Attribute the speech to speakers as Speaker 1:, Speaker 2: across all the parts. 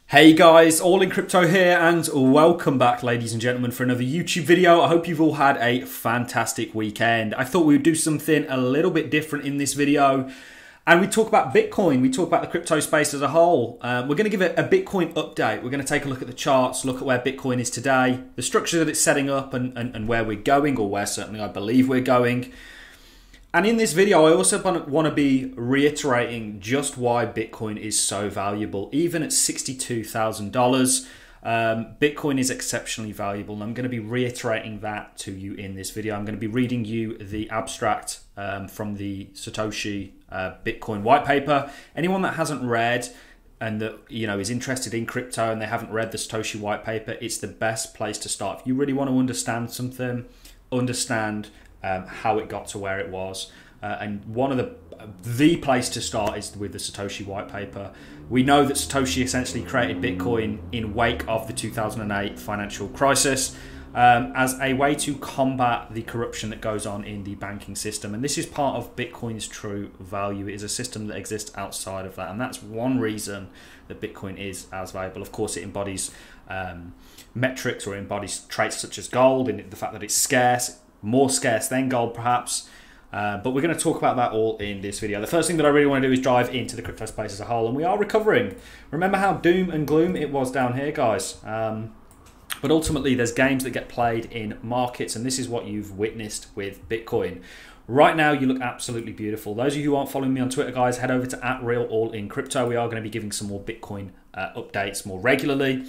Speaker 1: Hey guys, All in Crypto here and welcome back ladies and gentlemen for another YouTube video. I hope you've all had a fantastic weekend. I thought we would do something a little bit different in this video and we talk about Bitcoin, we talk about the crypto space as a whole. We're going to give it a Bitcoin update. We're going to take a look at the charts, look at where Bitcoin is today, the structure that it's setting up and where we're going, or where certainly I believe we're going. And in this video, I also want to be reiterating just why Bitcoin is so valuable. Even at $62,000, Bitcoin is exceptionally valuable. And I'm going to be reiterating that to you in this video. I'm going to be reading you the abstract from the Satoshi Bitcoin white paper. Anyone that hasn't read and that is interested in crypto and they haven't read the Satoshi white paper, it's the best place to start. If you really want to understand something, understand how it got to where it was, and one of the place to start is with the Satoshi white paper. We know that Satoshi essentially created Bitcoin in wake of the 2008 financial crisis as a way to combat the corruption that goes on in the banking system, and this is part of Bitcoin's true value. It is a system that exists outside of that, and that's one reason that Bitcoin is as valuable. Of course, it embodies metrics or embodies traits such as gold, and the fact that it's scarce, more scarce than gold perhaps, but we're going to talk about that all in this video. The first thing that I really want to do is dive into the crypto space as a whole, and we are recovering. Remember how doom and gloom it was down here, guys, but ultimately there's games that get played in markets, and this is what you've witnessed with Bitcoin. Right now you look absolutely beautiful. Those of you who aren't following me on Twitter, guys, head over to @RealAllInCrypto. We are going to be giving some more Bitcoin updates more regularly.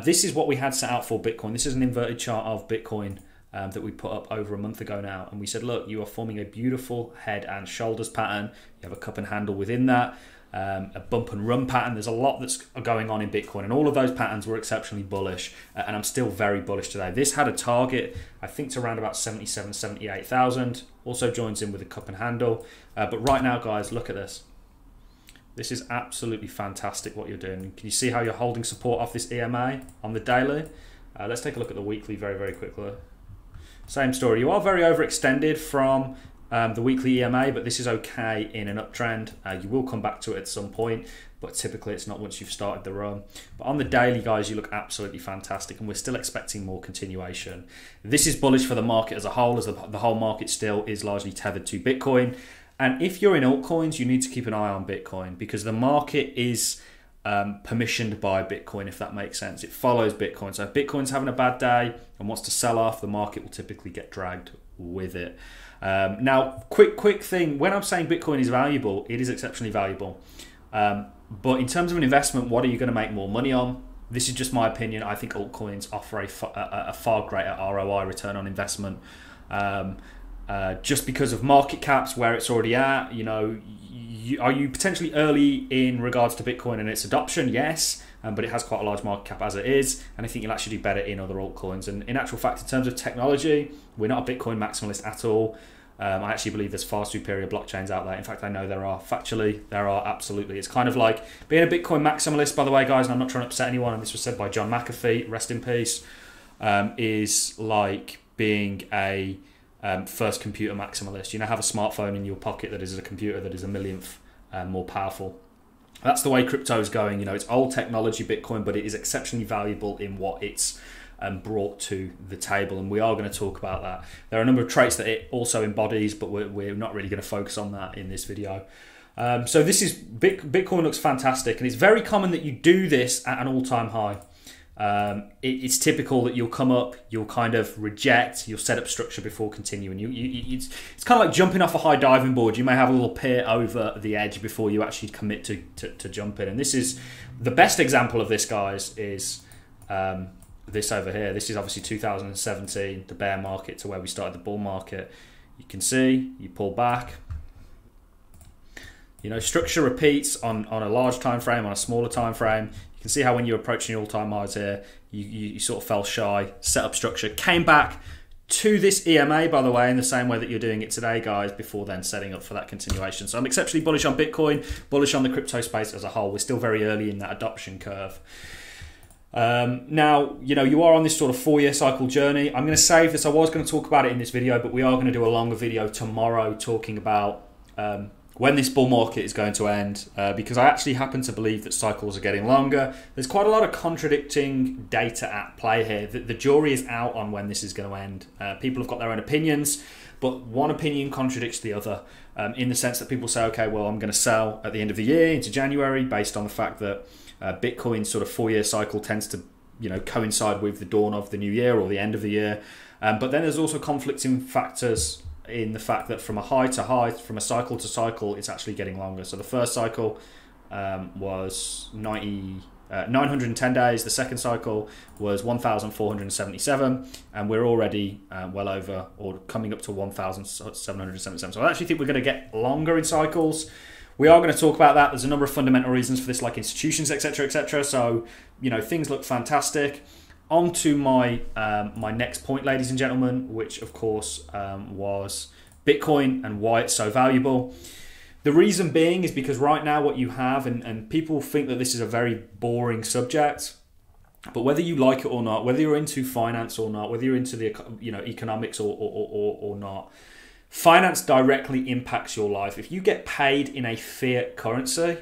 Speaker 1: This is what we had set out for Bitcoin. This is an inverted chart of Bitcoin that we put up over a month ago now, and we said, look, you are forming a beautiful head and shoulders pattern. You have a cup and handle within that, a bump and run pattern. There's a lot that's going on in Bitcoin, and all of those patterns were exceptionally bullish, and I'm still very bullish today. This had a target, I think, to around about 77, 78,000. Also joins in with a cup and handle, but right now, guys, look at this. This is absolutely fantastic what you're doing. Can you see how you're holding support off this EMA on the daily? Let's take a look at the weekly very, very quickly. Same story. You are very overextended from the weekly EMA, but this is okay in an uptrend. You will come back to it at some point, but typically it's not once you've started the run. But on the daily, guys, you look absolutely fantastic, and we're still expecting more continuation. This is bullish for the market as a whole, as the whole market still is largely tethered to Bitcoin. And if you're in altcoins, you need to keep an eye on Bitcoin, because the market is permissioned by Bitcoin, if that makes sense. It follows Bitcoin. So if Bitcoin's having a bad day and wants to sell off, the market will typically get dragged with it. Now, quick thing, when I'm saying Bitcoin is valuable, it is exceptionally valuable. But in terms of an investment, what are you going to make more money on? This is just my opinion. I think altcoins offer a far greater ROI, return on investment. Just because of market caps, where it's already at, are you potentially early in regards to Bitcoin and its adoption? Yes, but it has quite a large market cap as it is, and I think you'll actually do better in other altcoins. And in actual fact, in terms of technology, we're not a Bitcoin maximalist at all. I actually believe there's far superior blockchains out there. In fact, I know there are. Factually, there are absolutely. It's kind of like being a Bitcoin maximalist, by the way, guys, and I'm not trying to upset anyone, and this was said by John McAfee, rest in peace, is like being a first computer maximalist. Have a smartphone in your pocket that is a computer that is a millionth more powerful. That's the way crypto is going. It's old technology, Bitcoin, but it is exceptionally valuable in what it's brought to the table, and we are going to talk about that. There are a number of traits that it also embodies, but we're not really going to focus on that in this video. So this is Bitcoin looks fantastic, and it's very common that you do this at an all-time high. It's typical that you'll come up, you'll kind of reject, you'll set up structure before continuing. It's kind of like jumping off a high diving board. You may have a little peer over the edge before you actually commit to jump in. And this is the best example of this, guys, is this over here. This is obviously 2017, the bear market, to where we started the bull market. You can see, you pull back. Structure repeats on a large time frame, on a smaller time frame. You can see how when you're approaching all-time highs here, you sort of fell shy, set up structure, came back to this EMA, by the way, in the same way that you're doing it today, guys, before then setting up for that continuation. So I'm exceptionally bullish on Bitcoin, bullish on the crypto space as a whole. We're still very early in that adoption curve. Now, you are on this sort of 4-year cycle journey. I'm going to save this. I was going to talk about it in this video, but we are going to do a longer video tomorrow talking about when this bull market is going to end, because I actually happen to believe that cycles are getting longer. There's quite a lot of contradicting data at play here. The jury is out on when this is going to end. People have got their own opinions, but one opinion contradicts the other, in the sense that people say, okay, well, I'm going to sell at the end of the year into January based on the fact that Bitcoin's sort of 4-year cycle tends to coincide with the dawn of the new year or the end of the year. But then there's also conflicting factors in the fact that from a high to high, from a cycle to cycle, it's actually getting longer. So the first cycle was 910 days. The second cycle was 1,477, and we're already well over, or coming up to 1,777. So I actually think we're going to get longer in cycles. We are going to talk about that. There's a number of fundamental reasons for this, like institutions, etc., etc. So things look fantastic. On to my my next point, ladies and gentlemen, which of course was Bitcoin and why it's so valuable. The reason being is because right now what you have, and people think that this is a very boring subject, but whether you like it or not, whether you're into finance or not, whether you're into the economics or not, finance directly impacts your life. If you get paid in a fiat currency,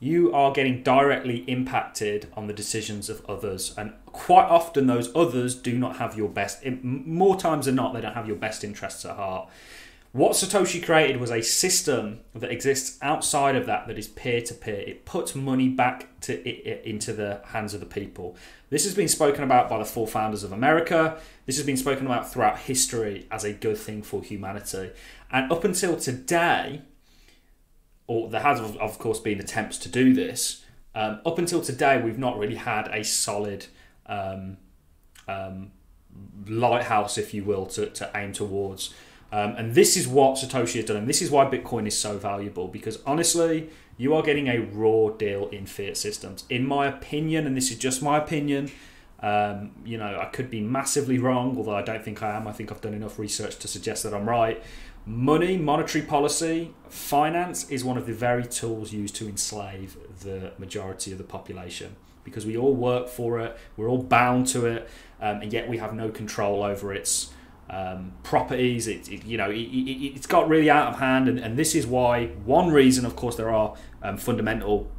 Speaker 1: you are getting directly impacted on the decisions of others. And quite often those others do not have your best, more times than not, they don't have your best interests at heart. What Satoshi created was a system that exists outside of that is peer-to-peer. It puts money back into the hands of the people. This has been spoken about by the 4 founders of America. This has been spoken about throughout history as a good thing for humanity. And up until today, or there has, of course, been attempts to do this. Up until today, we've not really had a solid lighthouse, if you will, to aim towards. And this is what Satoshi has done. And this is why Bitcoin is so valuable. Because honestly, you are getting a raw deal in fiat systems. In my opinion, and this is just my opinion, I could be massively wrong, although I don't think I am. I think I've done enough research to suggest that I'm right. Money, monetary policy, finance is one of the very tools used to enslave the majority of the population, because we all work for it, we're all bound to it, and yet we have no control over its properties. It's got really out of hand, and this is why, one reason, of course, there are fundamental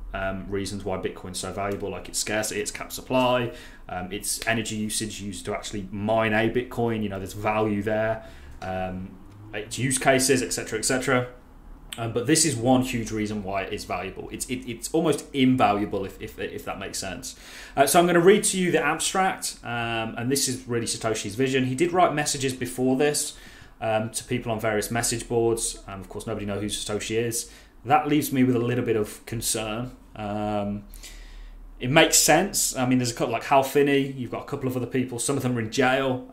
Speaker 1: reasons why Bitcoin's so valuable, like its scarcity, its cap supply, its energy usage used to actually mine a Bitcoin. There's value there. Its use cases, etc., etc. But this is one huge reason why it is valuable. It's almost invaluable, if that makes sense. So I'm going to read to you the abstract, and this is really Satoshi's vision. He did write messages before this to people on various message boards, and of course nobody knows who Satoshi is. That leaves me with a little bit of concern. It makes sense. I mean, there's a couple like Hal Finney. You've got a couple of other people. Some of them are in jail,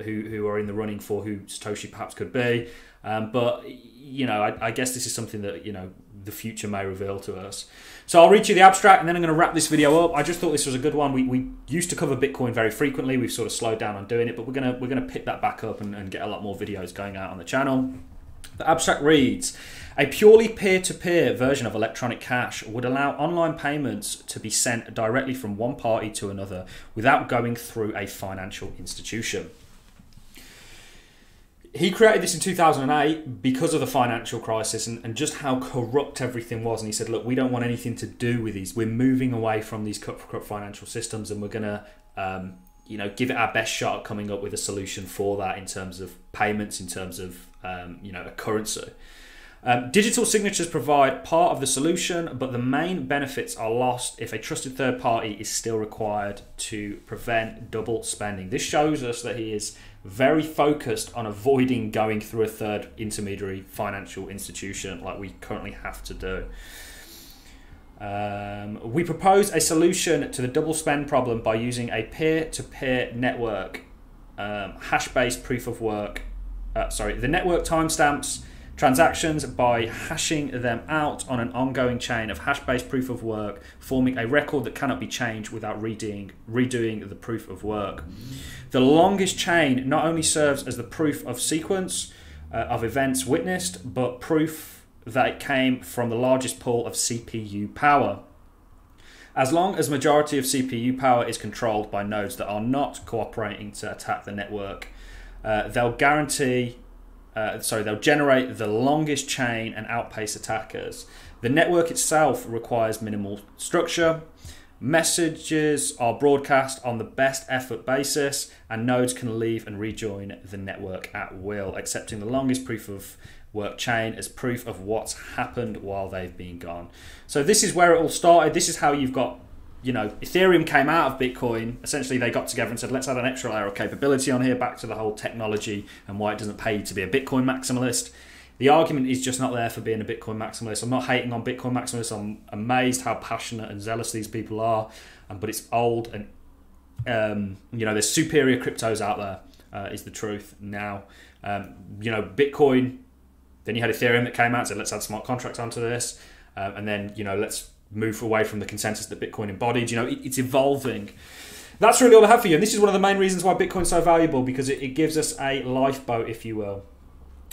Speaker 1: who are in the running for who Satoshi perhaps could be. But I guess this is something that the future may reveal to us. So I'll read you the abstract, and then I'm going to wrap this video up. I just thought this was a good one. We used to cover Bitcoin very frequently. We've sort of slowed down on doing it, but we're gonna pick that back up and get a lot more videos going out on the channel. The abstract reads: a purely peer-to-peer version of electronic cash would allow online payments to be sent directly from one party to another without going through a financial institution. He created this in 2008 because of the financial crisis and just how corrupt everything was. And he said, look, we don't want anything to do with these. We're moving away from these corrupt financial systems, and we're going to give it our best shot at coming up with a solution for that in terms of payments, in terms of a currency. Digital signatures provide part of the solution, but the main benefits are lost if a trusted third party is still required to prevent double spending. This shows us that he is very focused on avoiding going through a third intermediary financial institution like we currently have to do. We propose a solution to the double spend problem by using a peer-to-peer network, hash-based proof of work. The network timestamps transactions by hashing them out on an ongoing chain of hash-based proof of work, forming a record that cannot be changed without redoing the proof of work. The longest chain not only serves as the proof of sequence of events witnessed, but proof that it came from the largest pool of CPU power. As long as majority of CPU power is controlled by nodes that are not cooperating to attack the network, they'll guarantee they'll generate the longest chain and outpace attackers. The network itself requires minimal structure. Messages are broadcast on the best effort basis, and nodes can leave and rejoin the network at will, accepting the longest proof of work chain as proof of what's happened while they've been gone. So this is where it all started. This is how you've got, you know, Ethereum came out of Bitcoin. Essentially, they got together and said, let's add an extra layer of capability on here, back to the whole technology and why it doesn't pay you to be a Bitcoin maximalist. The argument is just not there for being a Bitcoin maximalist. I'm not hating on Bitcoin maximalists. I'm amazed how passionate and zealous these people are. But it's old, and you know, there's superior cryptos out there. Is the truth now. You know, Bitcoin. Then you had Ethereum that came out and said, let's add smart contracts onto this, and then, you know, let's move away from the consensus that Bitcoin embodied. You know, it's evolving. That's really all I have for you. And this is one of the main reasons why Bitcoin's so valuable, because it gives us a lifeboat, if you will.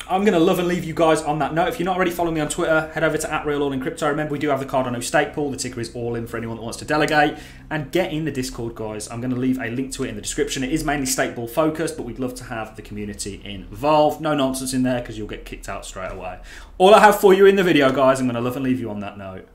Speaker 1: I'm going to love and leave you guys on that note. If you're not already following me on Twitter, head over to @RealAllInCrypto. Remember, we do have the Cardano stake pool. The ticker is ALLIN for anyone that wants to delegate. And get in the Discord, guys. I'm going to leave a link to it in the description. It is mainly stake pool focused, but we'd love to have the community involved. No nonsense in there, because you'll get kicked out straight away. All I have for you in the video, guys, I'm going to love and leave you on that note.